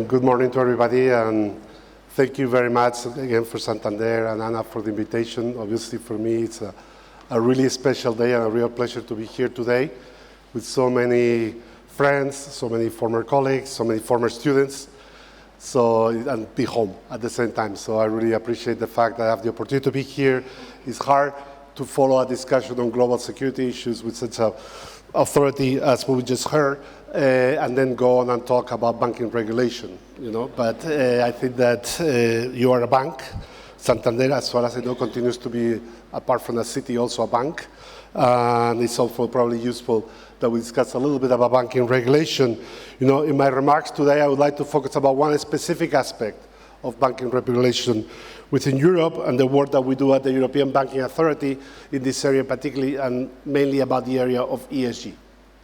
good morning to everybody, and thank you very much again for Santander and Anna for the invitation. Obviously for me it's a really special day and a real pleasure to be here today with so many friends, so many former colleagues, so many former students, and be home at the same time. So I really appreciate the fact that I have the opportunity to be here. It's hard to follow a discussion on global security issues with such an authority as we just heard, and then go on and talk about banking regulation, But I think that you are a bank. Santander, as far as I know, continues to be, apart from a city, also a bank. And it's also probably useful that we discuss a little bit about banking regulation. In my remarks today, I would like to focus about one specific aspect of banking regulation within Europe and the work that we do at the European Banking Authority in this area, particularly and mainly about the area of ESG.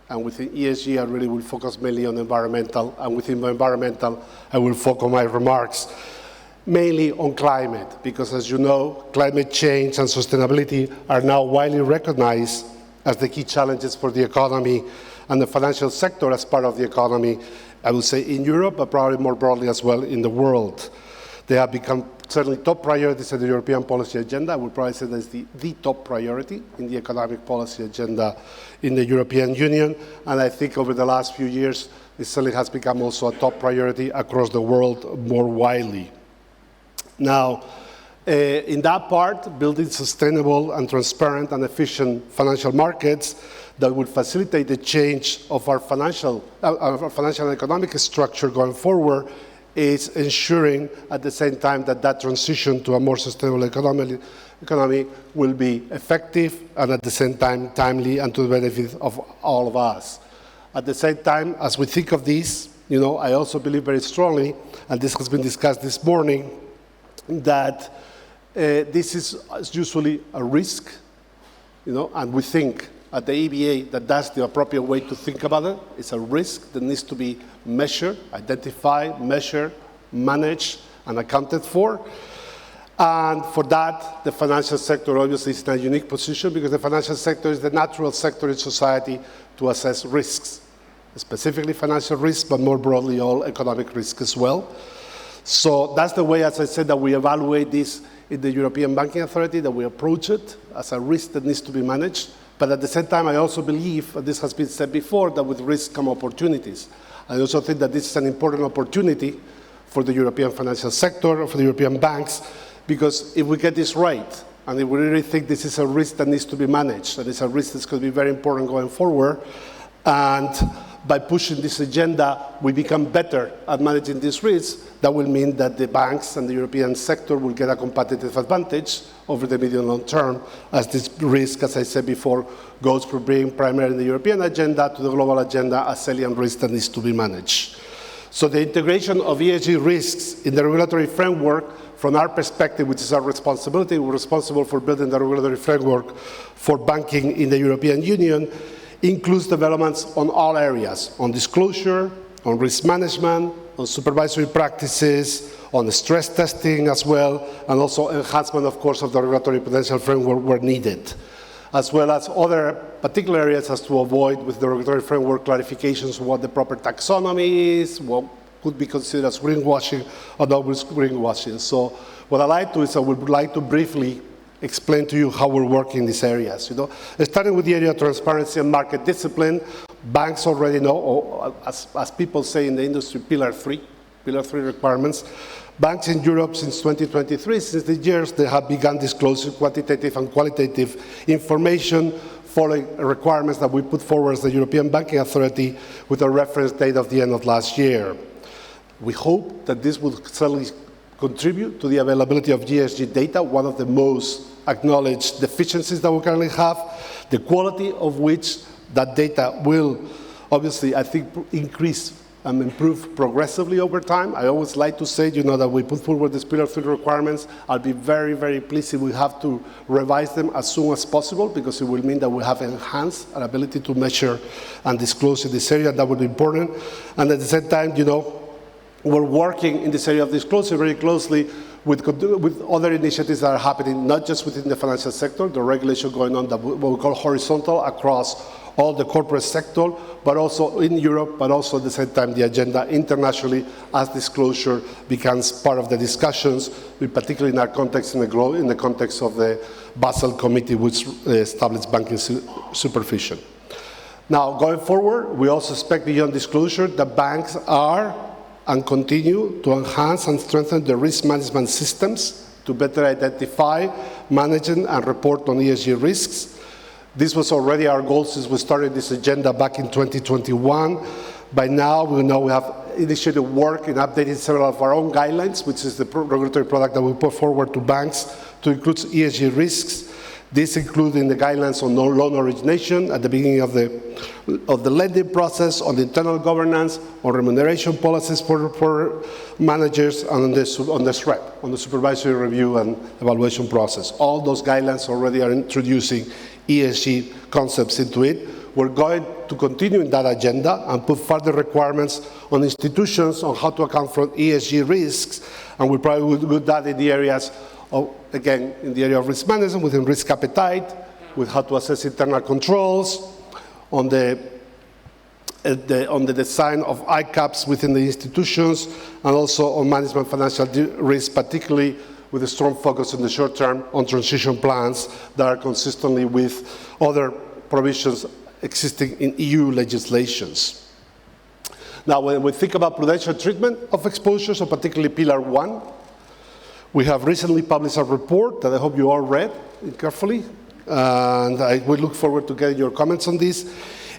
And within ESG, I really will focus mainly on environmental, and within environmental, I will focus my remarks mainly on climate, because as you know, climate change and sustainability are now widely recognized as the key challenges for the economy and the financial sector as part of the economy, I would say in Europe, but probably more broadly as well in the world. They have become certainly top priorities in the European policy agenda. I would probably say that's the top priority in the economic policy agenda in the European Union. And I think over the last few years, it certainly has become also a top priority across the world more widely. Now, in that part, building sustainable and transparent and efficient financial markets that would facilitate the change of our financial and economic structure going forward is ensuring at the same time that transition to a more sustainable economy will be effective and at the same time timely and to the benefit of all of us. At the same time, as we think of this, I also believe very strongly, and this has been discussed this morning, that this is usually a risk, and we think at the EBA that that's the appropriate way to think about it. It's a risk that needs to be measured, identified, measured, managed, and accounted for. And for that, the financial sector obviously is in a unique position because the financial sector is the natural sector in society to assess risks, specifically financial risks, but more broadly all economic risks as well. So that's the way, as I said, that we evaluate this in the European Banking Authority, that we approach it as a risk that needs to be managed. But at the same time, I also believe, and this has been said before, that with risk come opportunities. I also think that this is an important opportunity for the European financial sector, for the European banks, because if we get this right, and if we really think this is a risk that needs to be managed, that is a risk that's going to be very important going forward, and by pushing this agenda, we become better at managing these risks, that will mean that the banks and the European sector will get a competitive advantage over the medium long term, as this risk, as I said before, goes from being primarily the European agenda to the global agenda, a salient risk that needs to be managed. So the integration of ESG risks in the regulatory framework, from our perspective, which is our responsibility, we're responsible for building the regulatory framework for banking in the European Union, includes developments on all areas, on disclosure, on risk management, on supervisory practices, on stress testing as well, and also enhancement, of course, of the regulatory prudential framework where needed, as well as other particular areas as to avoid with the regulatory framework clarifications of what the proper taxonomy is, what could be considered as greenwashing or not greenwashing. So what I like to is I would like to briefly explain to you how we're working in these areas. Starting with the area of transparency and market discipline, banks already know, or as people say in the industry, Pillar 3 requirements. Banks in Europe since 2023, since the years they have begun disclosing quantitative and qualitative information following requirements that we put forward as the European Banking Authority with a reference date of the end of last year. We hope that this will certainly contribute to the availability of ESG data, one of the most acknowledged deficiencies that we currently have, the quality of which that data will obviously, I think, increase and improve progressively over time. I always like to say, that we put forward these Pillar 3 requirements. I'll be very, very pleased if we have to revise them as soon as possible, because it will mean that we have enhanced our ability to measure and disclose in this area. That would be important. And at the same time, we're working in this area of disclosure very closely with other initiatives that are happening, not just within the financial sector, the regulation going on that what we call horizontal across all the corporate sector, but also in Europe, but also at the same time the agenda internationally as disclosure becomes part of the discussions, particularly in our context, in the context of the Basel Committee, which established banking supervision. Now, going forward, we also expect beyond disclosure that banks are and continue to enhance and strengthen the risk management systems to better identify, manage, and report on ESG risks. This was already our goal since we started this agenda back in 2021. By now, we know we have initiated work in updating several of our own guidelines, which is the regulatory product that we put forward to banks to include ESG risks. This including the guidelines on loan origination at the beginning of the lending process, on the internal governance, on remuneration policies for managers, and on the SREP, on the supervisory review and evaluation process. All those guidelines already are introducing ESG concepts into it. We're going to continue in that agenda and put further requirements on institutions on how to account for ESG risks, and we probably will do that in the areas again, in the area of risk management, within risk appetite, with how to assess internal controls, on the design of ICAPs within the institutions, and also on management financial risk, particularly with a strong focus in the short term on transition plans that are consistently with other provisions existing in EU legislations. Now, when we think about prudential treatment of exposures, so particularly Pillar 1, we have recently published a report that I hope you all read carefully, and we look forward to getting your comments on this,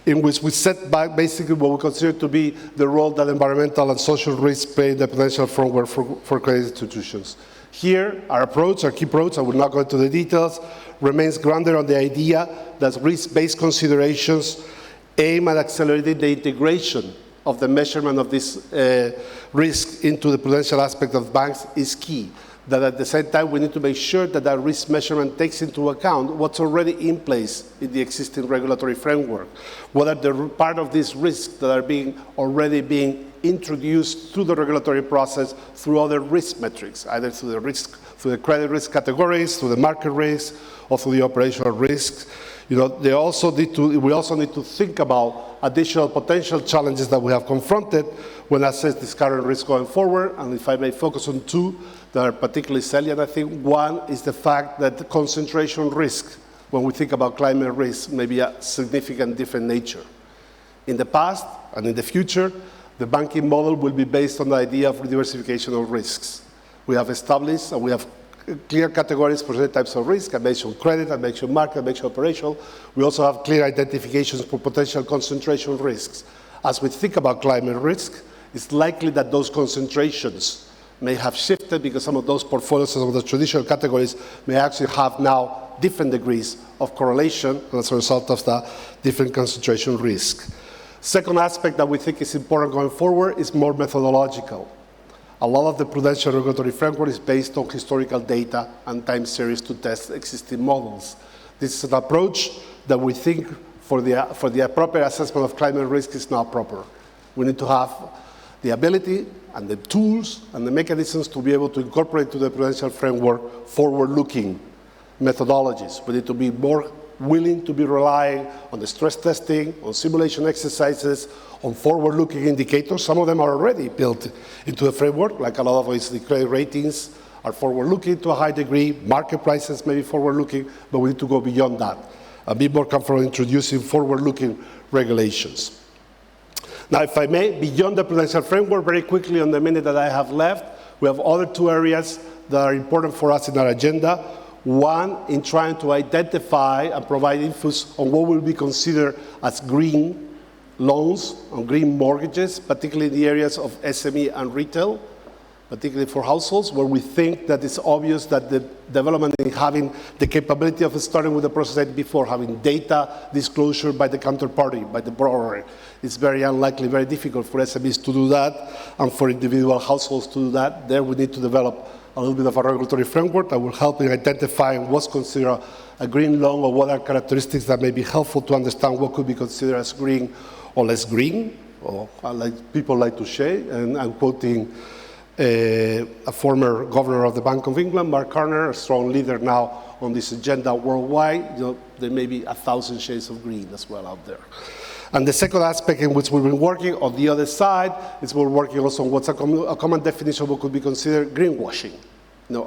in which we set back basically what we consider to be the role that environmental and social risks play in the prudential framework for credit institutions. Here, our key approach, I will not go into the details, remains grounded on the idea that risk-based considerations aim at accelerating the integration of the measurement of this risk into the prudential aspect of banks is key. That at the same time we need to make sure that that risk measurement takes into account what's already in place in the existing regulatory framework. What are the part of these risks that are already being introduced through the regulatory process through other risk metrics, either through the credit risk categories, through the market risk, or through the operational risks. You know, we also need to think about additional potential challenges that we have confronted when assess this current risk going forward. And if I may focus on two that are particularly salient, I think one is the fact that the concentration risk, when we think about climate risk, may be a significant different nature. In the past and in the future, the banking model will be based on the idea of diversification of risks. We have established and we have clear categories for certain types of risk. I mentioned credit, I mentioned market, I mentioned operational. We also have clear identifications for potential concentration risks. As we think about climate risk, it's likely that those concentrations may have shifted because some of those portfolios, some of the traditional categories may actually have now different degrees of correlation as a result of the different concentration risk. Second aspect that we think is important going forward is more methodological. A lot of the prudential regulatory framework is based on historical data and time series to test existing models. This is an approach that we think for the appropriate assessment of climate risk is not proper. We need to have the ability and the tools and the mechanisms to be able to incorporate to the prudential framework forward-looking methodologies. We need to be more willing to be relying on the stress testing, on simulation exercises, on forward-looking indicators. Some of them are already built into the framework, like a lot of the credit ratings are forward-looking to a high degree, market prices may be forward-looking, but we need to go beyond that and be more comfortable introducing forward-looking regulations. Now, if I may, beyond the prudential framework, very quickly on the minute that I have left, we have other two areas that are important for us in our agenda. One, in trying to identify and provide infos on what will be considered as green loans, on green mortgages, particularly in the areas of SME and retail, particularly for households, where we think that it's obvious that the development in having the capability of starting with the process I did before, having data disclosure by the counterparty, by the borrower, it's very unlikely, very difficult for SMEs to do that, and for individual households to do that. There we need to develop a little bit of a regulatory framework that will help in identifying what's considered a green loan or what are characteristics that may be helpful to understand what could be considered as green or less green, or like people like to say, and I'm quoting a former governor of the Bank of England, Mark Carner, a strong leader now on this agenda worldwide. You know, there may be 1,000 shades of green as well out there. And the second aspect in which we've been working on the other side is we're working also on what's a common definition of what could be considered greenwashing.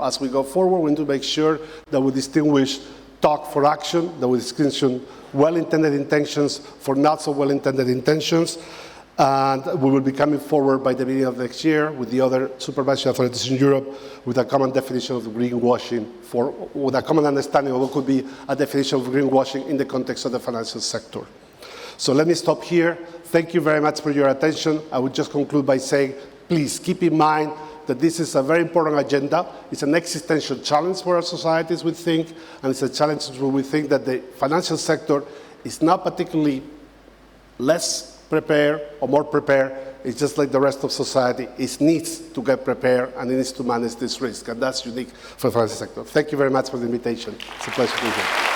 As we go forward, we need to make sure that we distinguish talk for action, that we distinguish well-intended intentions for not so well-intended intentions. And we will be coming forward by the beginning of next year with the other supervisory authorities in Europe with a common definition of greenwashing, with a common understanding of what could be a definition of greenwashing in the context of the financial sector. So let me stop here. Thank you very much for your attention. I would just conclude by saying, please keep in mind that this is a very important agenda. It's an existential challenge for our societies, we think, and it's a challenge where we think that the financial sector is not particularly less prepared or more prepared. It's just like the rest of society. It needs to get prepared and it needs to manage this risk, and that's unique for the financial sector. Thank you very much for the invitation. It's a pleasure to be here.